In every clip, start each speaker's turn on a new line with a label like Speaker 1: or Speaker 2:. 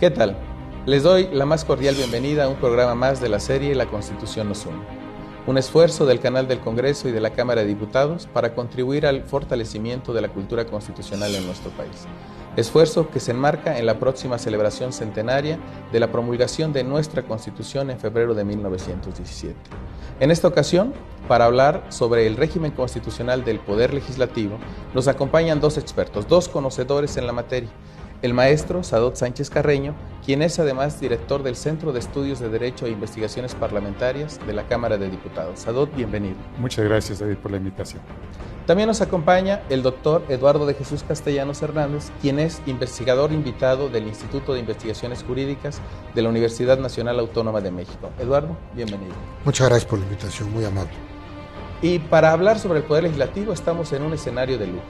Speaker 1: ¿Qué tal? Les doy la más cordial bienvenida a un programa más de la serie La Constitución nos une, un esfuerzo del canal del Congreso y de la Cámara de Diputados para contribuir al fortalecimiento de la cultura constitucional en nuestro país. Esfuerzo que se enmarca en la próxima celebración centenaria de la promulgación de nuestra Constitución en febrero de 1917. En esta ocasión, para hablar sobre el régimen constitucional del Poder Legislativo, nos acompañan dos expertos, dos conocedores en la materia. El maestro Sadot Sánchez Carreño, quien es además director del Centro de Estudios de Derecho e Investigaciones Parlamentarias de la Cámara de Diputados. Sadot, bienvenido.
Speaker 2: Muchas gracias, David, por la invitación.
Speaker 1: También nos acompaña el doctor Eduardo de Jesús Castellanos Hernández, quien es investigador invitado del Instituto de Investigaciones Jurídicas de la Universidad Nacional Autónoma de México. Eduardo, bienvenido.
Speaker 3: Muchas gracias por la invitación, muy amable.
Speaker 1: Y para hablar sobre el Poder Legislativo estamos en un escenario de lujo,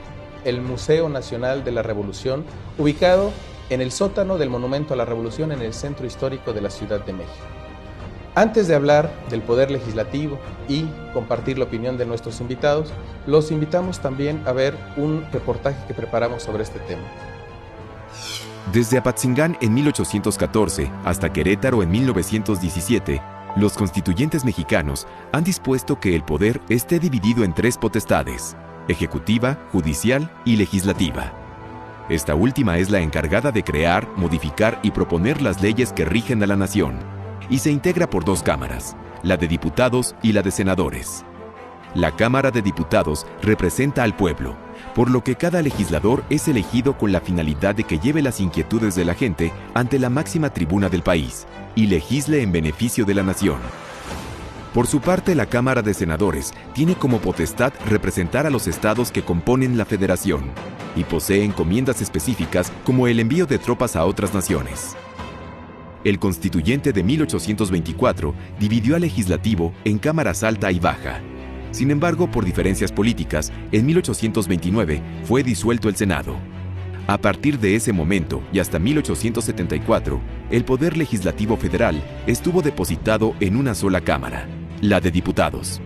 Speaker 1: el Museo Nacional de la Revolución, ubicado en el sótano del Monumento a la Revolución en el centro histórico de la Ciudad de México. Antes de hablar del Poder Legislativo y compartir la opinión de nuestros invitados, los invitamos también a ver un reportaje que preparamos sobre este tema.
Speaker 4: Desde Apatzingán en 1814 hasta Querétaro en 1917, los constituyentes mexicanos han dispuesto que el poder esté dividido en tres potestades: ejecutiva, judicial y legislativa. Esta última es la encargada de crear, modificar y proponer las leyes que rigen a la nación, y se integra por dos cámaras, la de diputados y la de senadores. La Cámara de Diputados representa al pueblo, por lo que cada legislador es elegido con la finalidad de que lleve las inquietudes de la gente ante la máxima tribuna del país y legisle en beneficio de la nación. Por su parte, la Cámara de Senadores tiene como potestad representar a los estados que componen la federación y posee encomiendas específicas como el envío de tropas a otras naciones. El Constituyente de 1824 dividió al legislativo en cámaras alta y baja. Sin embargo, por diferencias políticas, en 1829 fue disuelto el Senado. A partir de ese momento y hasta 1874, el Poder Legislativo Federal estuvo depositado en una sola cámara, la de diputados.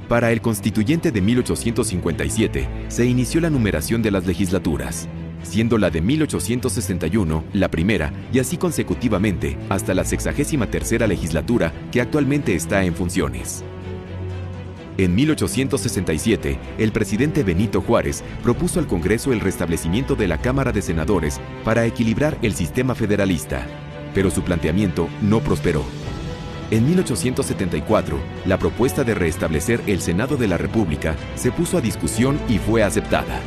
Speaker 4: Para el Constituyente de 1857 se inició la numeración de las legislaturas, siendo la de 1861 la primera y así consecutivamente hasta la 63ª legislatura que actualmente está en funciones. En 1867, el presidente Benito Juárez propuso al Congreso el restablecimiento de la Cámara de Senadores para equilibrar el sistema federalista, pero su planteamiento no prosperó. En 1874, la propuesta de restablecer el Senado de la República se puso a discusión y fue aceptada.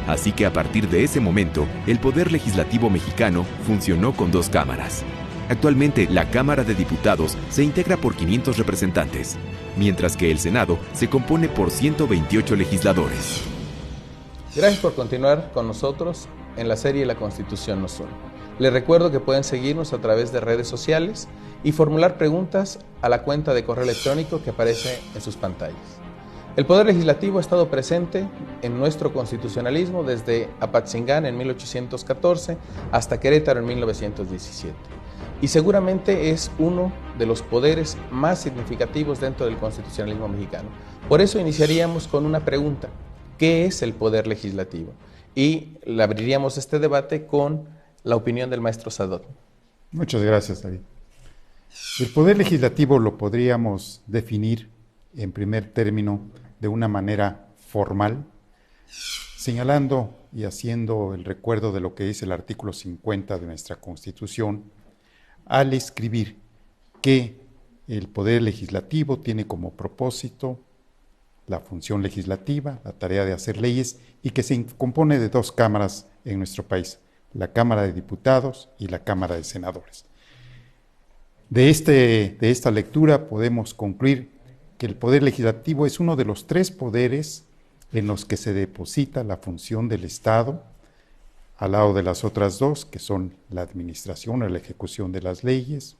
Speaker 4: Así que a partir de ese momento, el Poder Legislativo mexicano funcionó con dos cámaras. Actualmente, la Cámara de Diputados se integra por 500 representantes, mientras que el Senado se compone por 128 legisladores.
Speaker 1: Gracias por continuar con nosotros en la serie La Constitución nos une. Les recuerdo que pueden seguirnos a través de redes sociales y formular preguntas a la cuenta de correo electrónico que aparece en sus pantallas. El Poder Legislativo ha estado presente en nuestro constitucionalismo desde Apatzingán en 1814 hasta Querétaro en 1917. Y seguramente es uno de los poderes más significativos dentro del constitucionalismo mexicano. Por eso iniciaríamos con una pregunta: ¿qué es el Poder Legislativo? Y le abriríamos este debate con la opinión del maestro Sadot.
Speaker 2: Muchas gracias, David. El Poder Legislativo lo podríamos definir en primer término de una manera formal, señalando y haciendo el recuerdo de lo que es el artículo 50 de nuestra Constitución, al escribir que el Poder Legislativo tiene como propósito la función legislativa, la tarea de hacer leyes, y que se compone de dos cámaras en nuestro país, la Cámara de Diputados y la Cámara de Senadores. De esta lectura podemos concluir que el Poder Legislativo es uno de los tres poderes en los que se deposita la función del Estado, al lado de las otras dos, que son la administración o la ejecución de las leyes.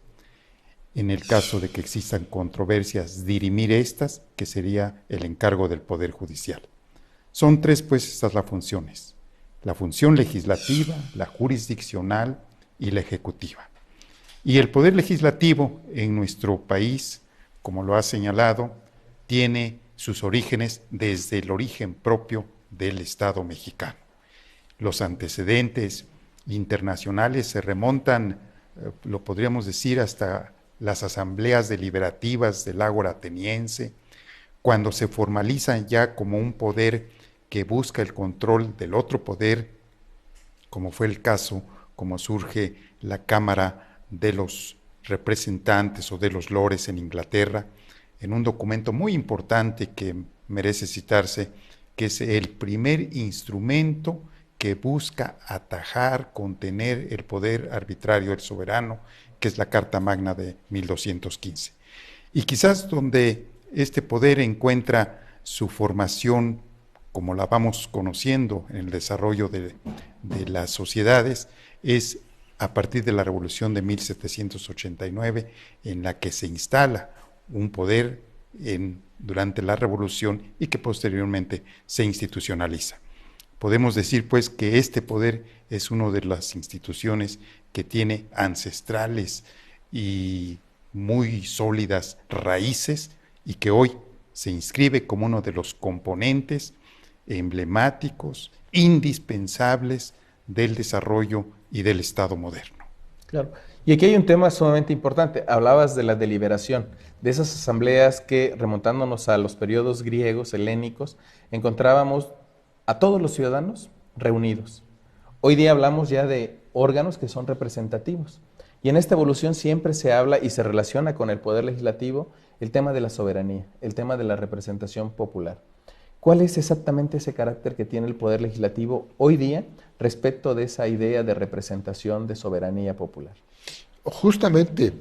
Speaker 2: En el caso de que existan controversias, dirimir estas, que sería el encargo del Poder Judicial. Son tres, pues, estas las funciones: la función legislativa, la jurisdiccional y la ejecutiva. Y el Poder Legislativo en nuestro país, como lo ha señalado, tiene sus orígenes desde el origen propio del Estado mexicano. Los antecedentes internacionales se remontan, lo podríamos decir, hasta las asambleas deliberativas del Ágora ateniense, cuando se formalizan ya como un poder que busca el control del otro poder, como fue el caso, como surge la Cámara de los Representantes o de los Lores en Inglaterra, en un documento muy importante que merece citarse, que es el primer instrumento que busca atajar, contener el poder arbitrario del soberano, que es la Carta Magna de 1215. Y quizás donde este poder encuentra su formación, como la vamos conociendo en el desarrollo de las sociedades, es a partir de la Revolución de 1789, en la que se instala un poder durante la Revolución y que posteriormente se institucionaliza. Podemos decir, pues, que este poder es una de las instituciones que tiene ancestrales y muy sólidas raíces y que hoy se inscribe como uno de los componentes emblemáticos, indispensables del desarrollo y del Estado moderno.
Speaker 1: Claro. Y aquí hay un tema sumamente importante. Hablabas de la deliberación, de esas asambleas que, remontándonos a los periodos griegos, helénicos, encontrábamos a todos los ciudadanos reunidos. Hoy día hablamos ya de órganos que son representativos. Y en esta evolución siempre se habla y se relaciona con el poder legislativo el tema de la soberanía, el tema de la representación popular. ¿Cuál es exactamente ese carácter que tiene el poder legislativo hoy día respecto de esa idea de representación de soberanía popular?
Speaker 3: Justamente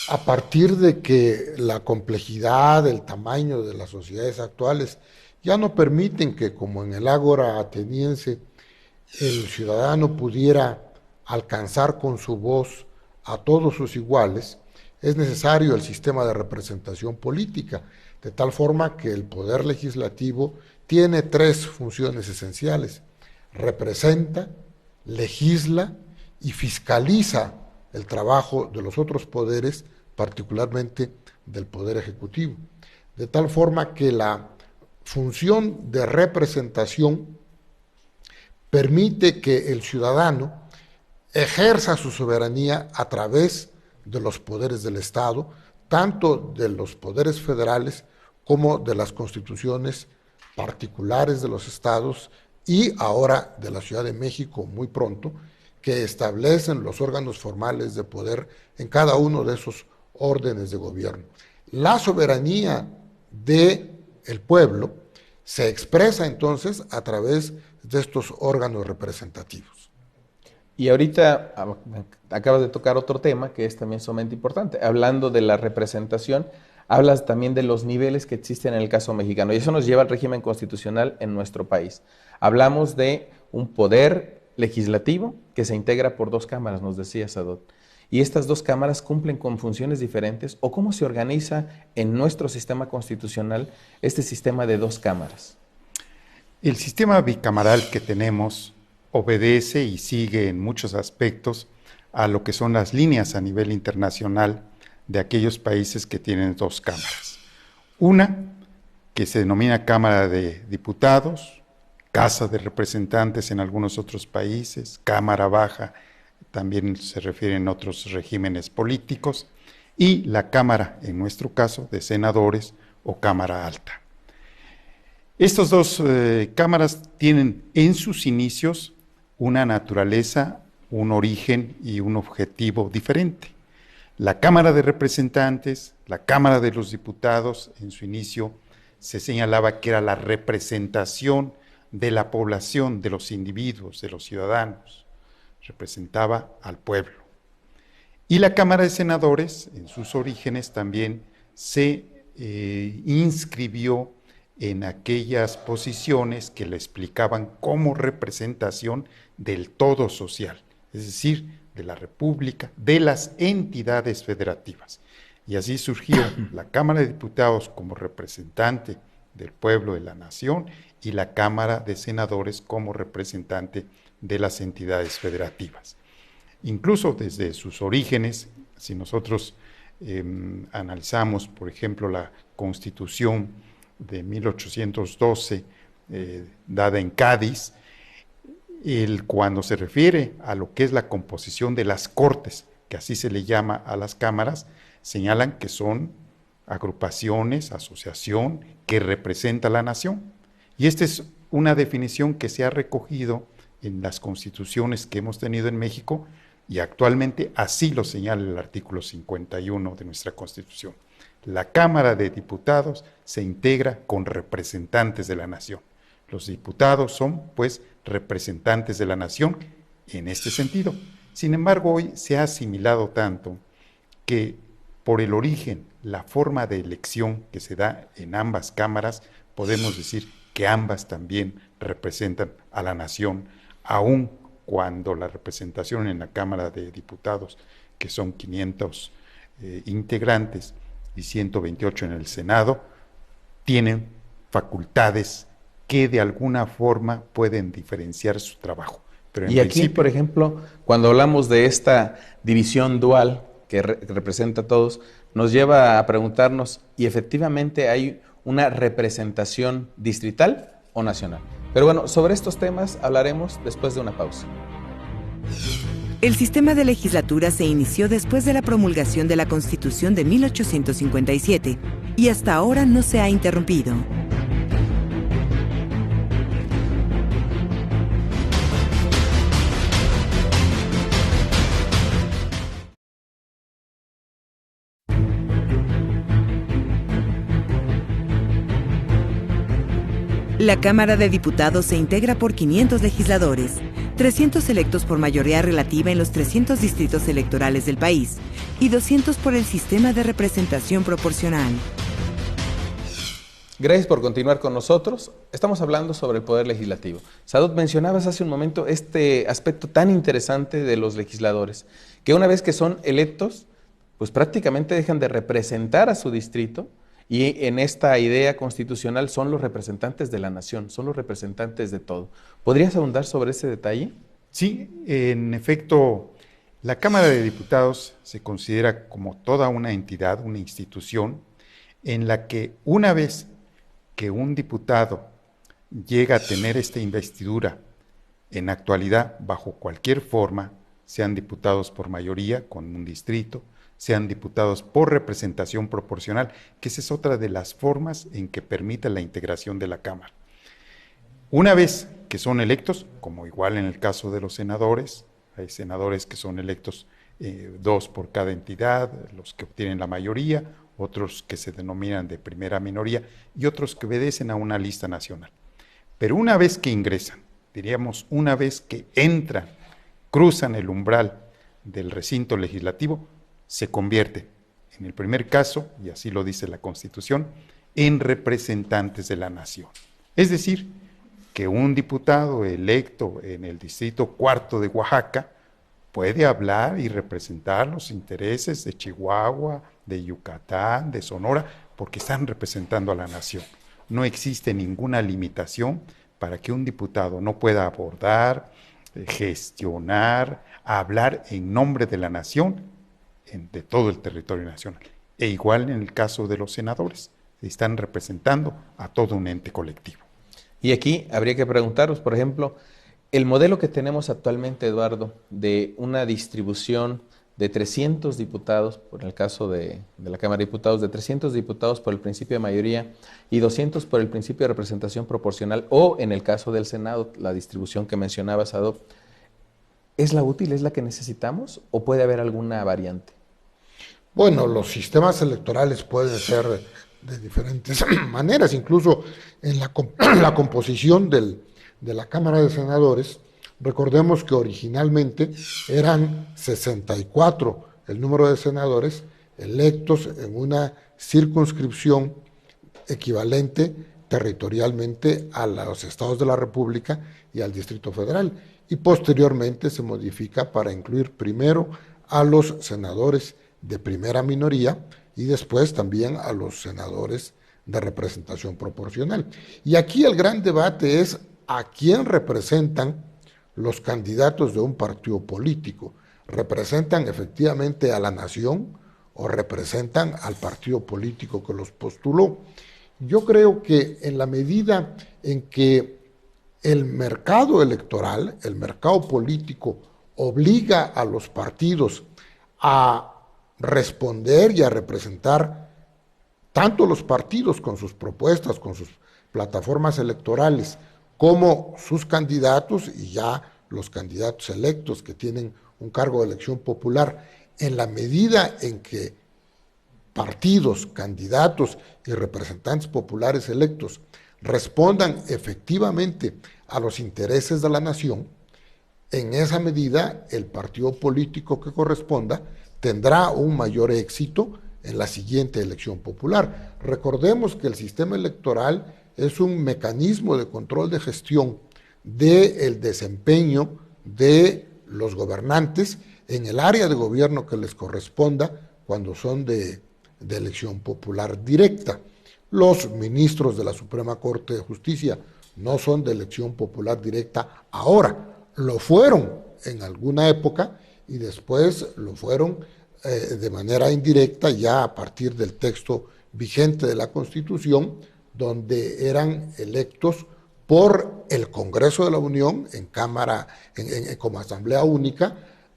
Speaker 3: a partir de que la complejidad, el tamaño de las sociedades actuales ya no permiten que, como en el Ágora ateniense, el ciudadano pudiera alcanzar con su voz a todos sus iguales, es necesario el sistema de representación política, de tal forma que el poder legislativo tiene tres funciones esenciales: representa, legisla y fiscaliza el trabajo de los otros poderes, particularmente del poder ejecutivo. De tal forma que la función de representación permite que el ciudadano ejerza su soberanía a través de los poderes del Estado, tanto de los poderes federales como de las constituciones particulares de los estados y ahora de la Ciudad de México muy pronto, que establecen los órganos formales de poder en cada uno de esos órdenes de gobierno. La soberanía del pueblo se expresa entonces a través de estos órganos representativos.
Speaker 1: Y ahorita acabas de tocar otro tema que es también sumamente importante. Hablando de la representación, hablas también de los niveles que existen en el caso mexicano, y eso nos lleva al régimen constitucional en nuestro país. Hablamos de un poder legislativo que se integra por dos cámaras, nos decía Sadot. Y estas dos cámaras cumplen con funciones diferentes, o cómo se organiza en nuestro sistema constitucional este sistema de dos cámaras.
Speaker 2: El sistema bicameral que tenemos obedece y sigue en muchos aspectos a lo que son las líneas a nivel internacional de aquellos países que tienen dos cámaras. Una que se denomina Cámara de Diputados, Casa de Representantes en algunos otros países, Cámara Baja, también se refiere en otros regímenes políticos, y la Cámara, en nuestro caso, de Senadores o Cámara Alta. Estas dos cámaras tienen en sus inicios una naturaleza, un origen y un objetivo diferente. La Cámara de Representantes, la Cámara de los Diputados, en su inicio se señalaba que era la representación de la población, de los individuos, de los ciudadanos, representaba al pueblo. Y la Cámara de Senadores, en sus orígenes, también se inscribió en aquellas posiciones que le explicaban como representación del todo social, es decir, de la República, de las entidades federativas. Y así surgió la Cámara de Diputados como representante del pueblo, de la nación, y la Cámara de Senadores como representante de las entidades federativas. Incluso desde sus orígenes, si nosotros analizamos, por ejemplo, la Constitución de 1812, dada en Cádiz, Cuando se refiere a lo que es la composición de las cortes, que así se le llama a las cámaras, señalan que son agrupaciones, asociación que representa a la nación. Y esta es una definición que se ha recogido en las constituciones que hemos tenido en México, y actualmente así lo señala el artículo 51 de nuestra Constitución. La Cámara de Diputados se integra con representantes de la nación. Los diputados son, pues, representantes de la nación en este sentido. Sin embargo, hoy se ha asimilado tanto que por el origen, la forma de elección que se da en ambas cámaras, podemos decir que ambas también representan a la nación, aun cuando la representación en la Cámara de Diputados, que son 500 integrantes y 128 en el Senado, tienen facultades que de alguna forma pueden diferenciar su trabajo. Pero
Speaker 1: y aquí, por ejemplo, cuando hablamos de esta división dual que representa a todos, nos lleva a preguntarnos, ¿y efectivamente hay una representación distrital o nacional? Pero bueno, sobre estos temas hablaremos después de una pausa.
Speaker 5: El sistema de legislatura se inició después de la promulgación de la Constitución de 1857 y hasta ahora no se ha interrumpido. La Cámara de Diputados se integra por 500 legisladores, 300 electos por mayoría relativa en los 300 distritos electorales del país y 200 por el sistema de representación proporcional.
Speaker 1: Gracias por continuar con nosotros. Estamos hablando sobre el Poder Legislativo. Sadot, mencionabas hace un momento este aspecto tan interesante de los legisladores, que una vez que son electos, pues prácticamente dejan de representar a su distrito. Y en esta idea constitucional son los representantes de la nación, son los representantes de todo. ¿Podrías ahondar sobre ese detalle?
Speaker 2: Sí, en efecto, la Cámara de Diputados se considera como toda una entidad, una institución, en la que una vez que un diputado llega a tener esta investidura, en actualidad, bajo cualquier forma, sean diputados por mayoría con un distrito, sean diputados por representación proporcional, que esa es otra de las formas en que permite la integración de la Cámara. Una vez que son electos, como igual en el caso de los senadores, hay senadores que son electos 2 por cada entidad, los que obtienen la mayoría, otros que se denominan de primera minoría y otros que obedecen a una lista nacional. Pero una vez que ingresan, diríamos una vez que entran, cruzan el umbral del recinto legislativo, se convierte, en el primer caso, y así lo dice la Constitución, en representantes de la nación. Es decir, que un diputado electo en el Distrito Cuarto de Oaxaca puede hablar y representar los intereses de Chihuahua, de Yucatán, de Sonora, porque están representando a la nación. No existe ninguna limitación para que un diputado no pueda abordar, gestionar, hablar en nombre de la nación, de todo el territorio nacional. E igual en el caso de los senadores, están representando a todo un ente colectivo.
Speaker 1: Y aquí habría que preguntaros, por ejemplo, el modelo que tenemos actualmente, Eduardo, de una distribución de 300 diputados, por el caso de la Cámara de Diputados, de 300 diputados por el principio de mayoría y 200 por el principio de representación proporcional, o en el caso del Senado, la distribución que mencionabas, Adolfo, ¿es la útil, es la que necesitamos o puede haber alguna variante?
Speaker 3: Bueno, los sistemas electorales pueden ser de diferentes maneras, incluso en la composición de la Cámara de Senadores. Recordemos que originalmente eran 64 el número de senadores electos en una circunscripción equivalente territorialmente a los estados de la República y al Distrito Federal, y posteriormente se modifica para incluir primero a los senadores de primera minoría y después también a los senadores de representación proporcional. Y aquí el gran debate es a quién representan los candidatos de un partido político. ¿Representan efectivamente a la nación o representan al partido político que los postuló? Yo creo que en la medida en que el mercado electoral, el mercado político, obliga a los partidos a responder y a representar tanto los partidos con sus propuestas, con sus plataformas electorales, como sus candidatos y ya los candidatos electos que tienen un cargo de elección popular, en la medida en que partidos, candidatos y representantes populares electos respondan efectivamente a los intereses de la nación, en esa medida el partido político que corresponda tendrá un mayor éxito en la siguiente elección popular. Recordemos que el sistema electoral es un mecanismo de control de gestión del desempeño de los gobernantes en el área de gobierno que les corresponda cuando son de elección popular directa. Los ministros de la Suprema Corte de Justicia no son de elección popular directa ahora, lo fueron en alguna época y después lo fueron de manera indirecta ya a partir del texto vigente de la Constitución, donde eran electos por el Congreso de la Unión en Cámara, como Asamblea Única,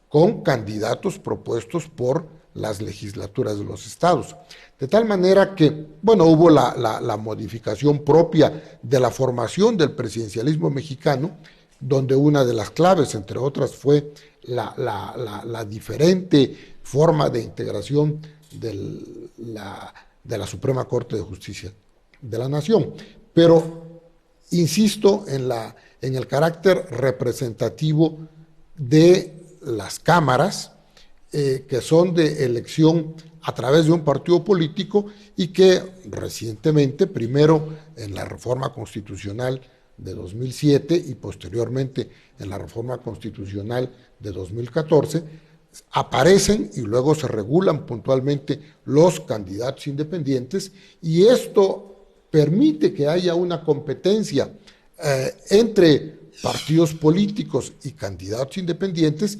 Speaker 3: con candidatos propuestos por las legislaturas de los estados. De tal manera que, bueno, hubo la modificación propia de la formación del presidencialismo mexicano, donde una de las claves, entre otras, fue la diferente forma de integración de la Suprema Corte de Justicia de la Nación. Pero insisto en el carácter representativo de las cámaras, que son de elección a través de un partido político y que recientemente, primero en la reforma constitucional de 2007 y posteriormente en la reforma constitucional de 2014, aparecen y luego se regulan puntualmente los candidatos independientes, y esto permite que haya una competencia entre partidos políticos y candidatos independientes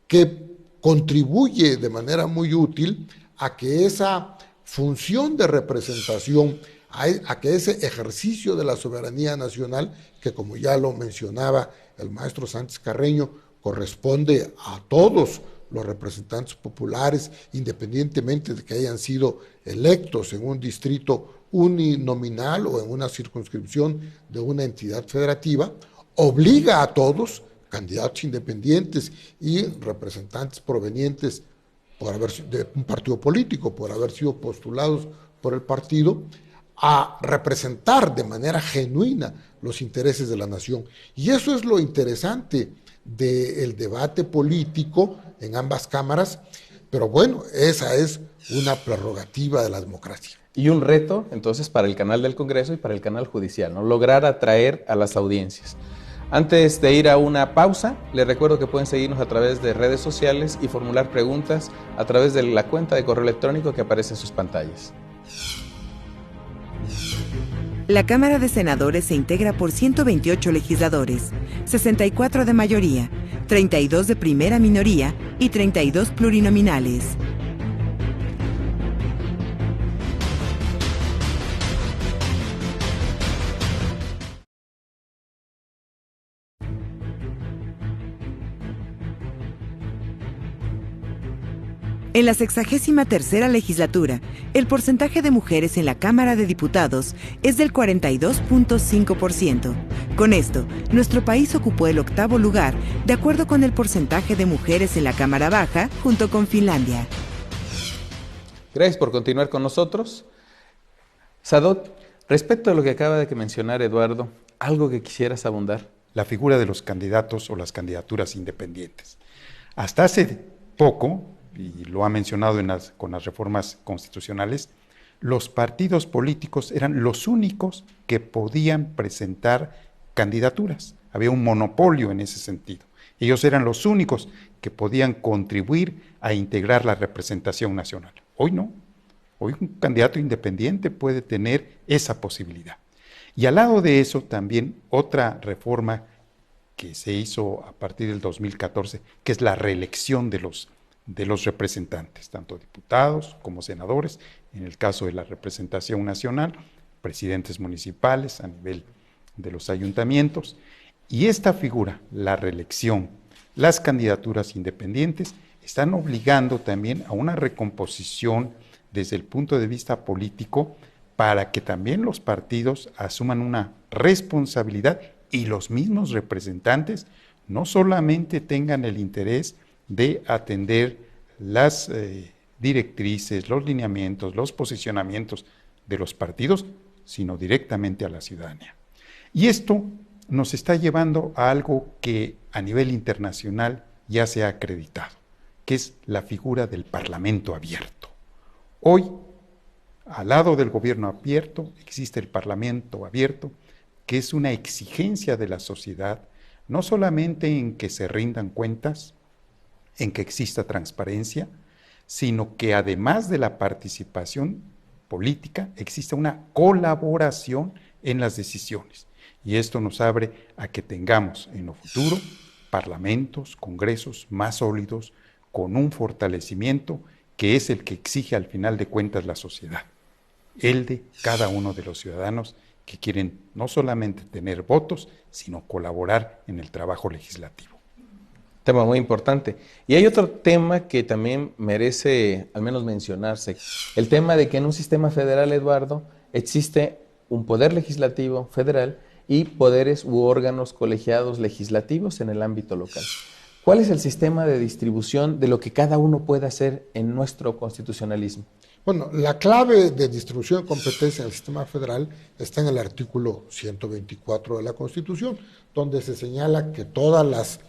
Speaker 3: que contribuye de manera muy útil a que esa función de representación, a que ese ejercicio de la soberanía nacional, que como ya lo mencionaba el maestro Sánchez Carreño, corresponde a todos los representantes populares, independientemente de que hayan sido electos en un distrito uninominal o en una circunscripción de una entidad federativa, obliga a todos, candidatos independientes y representantes provenientes de un partido político, por haber sido postulados por el partido, a representar de manera genuina los intereses de la nación. Y eso es lo interesante del debate político en ambas cámaras, pero bueno, esa es una prerrogativa de la democracia.
Speaker 1: Y un reto, entonces, para el canal del Congreso y para el canal judicial, ¿no? Lograr atraer a las audiencias. Antes de ir a una pausa, les recuerdo que pueden seguirnos a través de redes sociales y formular preguntas a través de la cuenta de correo electrónico que aparece en sus pantallas.
Speaker 5: La Cámara de Senadores se integra por 128 legisladores, 64 de mayoría, 32 de primera minoría y 32 plurinominales. En la 63ª legislatura, el porcentaje de mujeres en la Cámara de Diputados es del 42.5%. Con esto, nuestro país ocupó el 8º lugar, de acuerdo con el porcentaje de mujeres en la Cámara Baja, junto con Finlandia.
Speaker 1: Gracias por continuar con nosotros. Sadot, respecto a lo que acaba de mencionar Eduardo, ¿algo que quisieras abundar?
Speaker 2: La figura de los candidatos o las candidaturas independientes. Hasta hace poco, y lo ha mencionado con las reformas constitucionales, los partidos políticos eran los únicos que podían presentar candidaturas. Había un monopolio en ese sentido. Ellos eran los únicos que podían contribuir a integrar la representación nacional. Hoy no. Hoy un candidato independiente puede tener esa posibilidad. Y al lado de eso también otra reforma que se hizo a partir del 2014, que es la reelección de los representantes, tanto diputados como senadores, en el caso de la representación nacional, presidentes municipales a nivel de los ayuntamientos, Y esta figura, la reelección, las candidaturas independientes, están obligando también a una recomposición desde el punto de vista político para que también los partidos asuman una responsabilidad y los mismos representantes no solamente tengan el interés de atender las directrices, los lineamientos, los posicionamientos de los partidos, sino directamente a la ciudadanía. Y esto nos está llevando a algo que a nivel internacional ya se ha acreditado, que es la figura del Parlamento abierto. Hoy, al lado del gobierno abierto, existe el Parlamento abierto, que es una exigencia de la sociedad, no solamente en que se rindan cuentas, en que exista transparencia, sino que además de la participación política, exista una colaboración en las decisiones. Y esto nos abre a que tengamos en lo futuro parlamentos, congresos más sólidos, con un fortalecimiento que es el que exige al final de cuentas la sociedad, el de cada uno de los ciudadanos que quieren no solamente tener votos, sino colaborar en el trabajo legislativo.
Speaker 1: Tema muy importante. Y hay otro tema que también merece al menos mencionarse, el tema de que en un sistema federal, Eduardo, existe un poder legislativo federal y poderes u órganos colegiados legislativos en el ámbito local. ¿Cuál es el sistema de distribución de lo que cada uno puede hacer en nuestro constitucionalismo?
Speaker 3: Bueno, la clave de distribución de competencia en el sistema federal está en el artículo 124 de la Constitución, donde se señala que todas las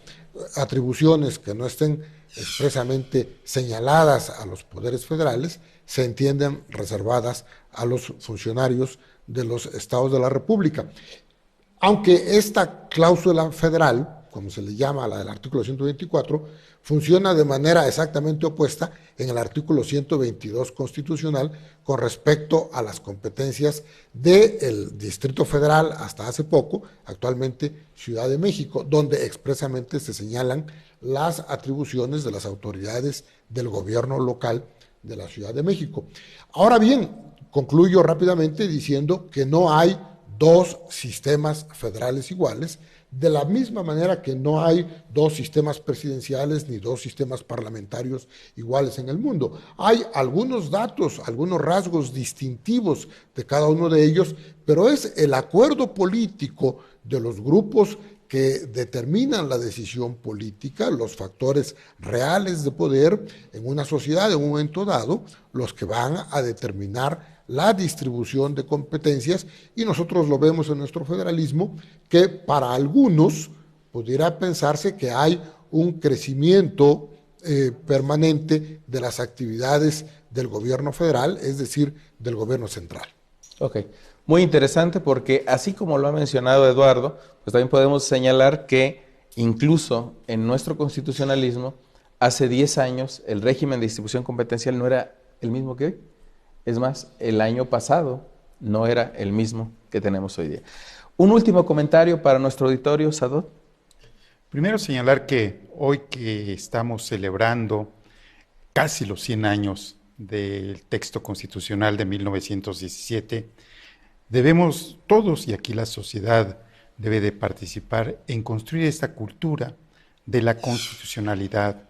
Speaker 3: atribuciones que no estén expresamente señaladas a los poderes federales se entienden reservadas a los funcionarios de los estados de la República. Aunque esta cláusula federal, como se le llama a la del artículo 124, funciona de manera exactamente opuesta en el artículo 122 constitucional con respecto a las competencias del Distrito Federal hasta hace poco, actualmente Ciudad de México, donde expresamente se señalan las atribuciones de las autoridades del gobierno local de la Ciudad de México. Ahora bien, concluyo rápidamente diciendo que no hay dos sistemas federales iguales, de la misma manera que no hay dos sistemas presidenciales ni dos sistemas parlamentarios iguales en el mundo. Hay algunos datos, algunos rasgos distintivos de cada uno de ellos, pero es el acuerdo político de los grupos que determinan la decisión política, los factores reales de poder en una sociedad en un momento dado, los que van a determinar la distribución de competencias, y nosotros lo vemos en nuestro federalismo, que para algunos pudiera pensarse que hay un crecimiento permanente de las actividades del gobierno federal, es decir, del gobierno central.
Speaker 1: Ok, muy interesante porque así como lo ha mencionado Eduardo, pues también podemos señalar que incluso en nuestro constitucionalismo, hace 10 años el régimen de distribución competencial no era el mismo que hoy. Es más, el año pasado no era el mismo que tenemos hoy día. Un último comentario para nuestro auditorio, Sadot.
Speaker 2: Primero señalar que hoy que estamos celebrando casi los 100 años del texto constitucional de 1917, debemos todos, y aquí la sociedad debe de participar, en construir esta cultura de la constitucionalidad.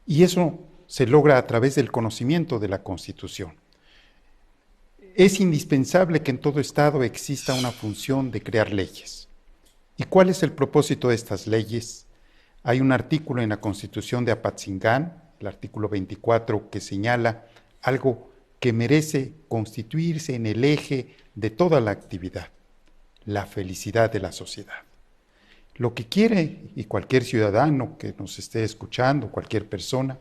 Speaker 2: Y eso se logra a través del conocimiento de la Constitución. Es indispensable que en todo Estado exista una función de crear leyes. ¿Y cuál es el propósito de estas leyes? Hay un artículo en la Constitución de Apatzingán, el artículo 24, que señala algo que merece constituirse en el eje de toda la actividad, la felicidad de la sociedad. Lo que quiere, y cualquier ciudadano que nos esté escuchando, cualquier persona,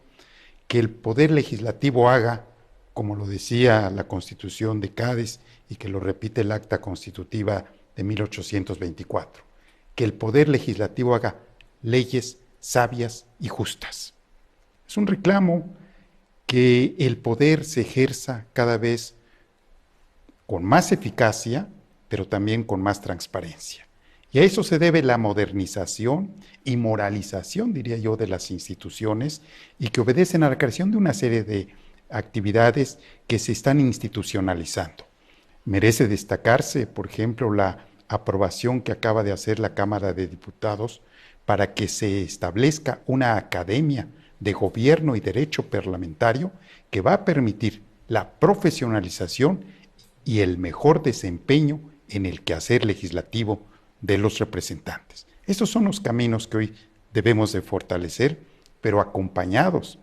Speaker 2: que el Poder Legislativo haga, como lo decía la Constitución de Cádiz y que lo repite el Acta Constitutiva de 1824, que el Poder Legislativo haga leyes sabias y justas. Es un reclamo que el poder se ejerza cada vez con más eficacia, pero también con más transparencia. Y a eso se debe la modernización y moralización, diría yo, de las instituciones y que obedecen a la creación de una serie de actividades que se están institucionalizando. Merece destacarse, por ejemplo, la aprobación que acaba de hacer la Cámara de Diputados para que se establezca una academia de gobierno y derecho parlamentario que va a permitir la profesionalización y el mejor desempeño en el quehacer legislativo de los representantes. Estos son los caminos que hoy debemos de fortalecer, pero acompañados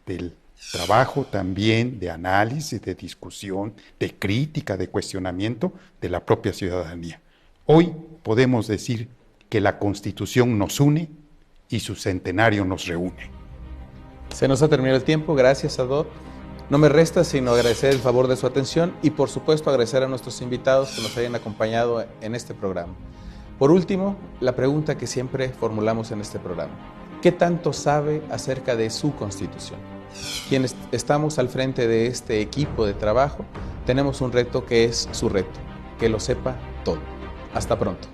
Speaker 2: del trabajo también de análisis, de discusión, de crítica, de cuestionamiento de la propia ciudadanía. Hoy podemos decir que la Constitución nos une y su centenario nos reúne.
Speaker 1: Se nos ha terminado el tiempo, gracias a Dot. No me resta sino agradecer el favor de su atención y por supuesto agradecer a nuestros invitados que nos hayan acompañado en este programa. Por último, la pregunta que siempre formulamos en este programa: ¿qué tanto sabe acerca de su Constitución? Quienes estamos al frente de este equipo de trabajo tenemos un reto que es su reto, que lo sepa todo. Hasta pronto.